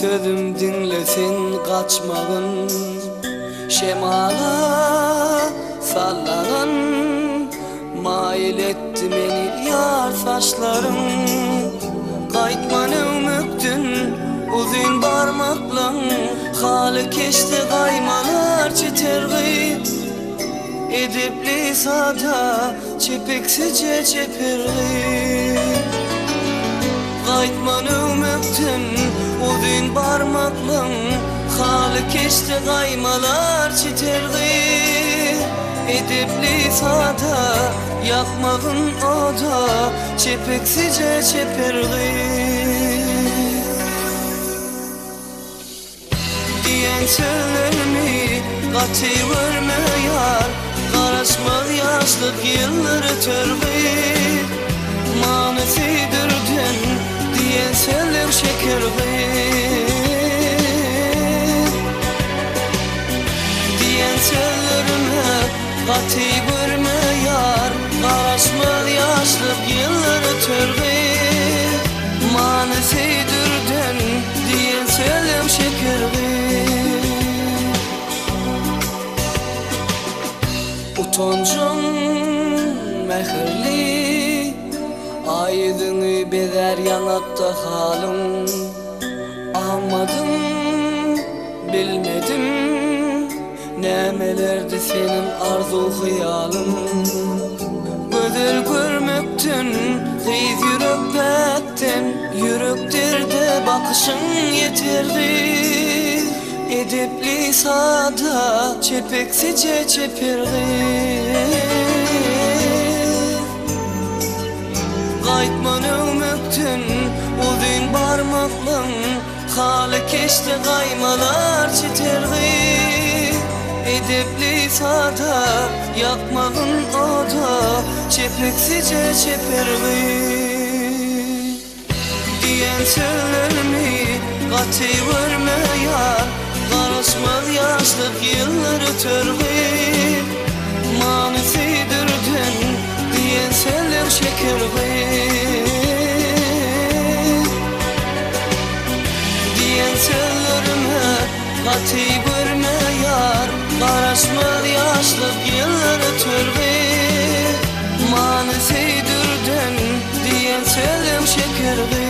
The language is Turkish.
sözüm dinlesin kaçmağın, şemala sallanan mail etti beni yar saçların. Kaytman ümüktün uzun parmaklan, halı keşti kaymalar çitergi. Edipli sada çepeksice çepirgi. Kaytman ümüktün uzun parmaklan, halı keşti kaymalar çitergi. Edipli sada yakmağın oda çepeksice çepirgi. Diyen sözlerimi katı verme yar, karışmaz yaşlık yılları törgü. Manisidirden diyen sözler şekerli. Diyen sözlerime katı verme yar, karışmaz yaşlık yılları törgü. Manisidirden diyen sözler şekerli. Utoncum mehirli, aydını bezer yanakta halim. Anmadım, bilmedim, nemelerdi senin arzu hayalin. Gözel görmektin, kıyız yürekten, yürektirde bakışın yeterli. Edipli sada çepeksice çepirgi. Kaytman ümüktün uzun parmaklan, halı keşti kaymalar çitergi. Edipli sada yakmağın oda çepeksice çepirgi. Diyen sözlerimi katı verme yar, karışmaz yaşlık yılları törgü. Manisidirden diyen sözler şekerli. Diyen sözlerime katı verme yar, karışmaz yaşlık yılları törgü. Manisidirden diyen sözler şekerli.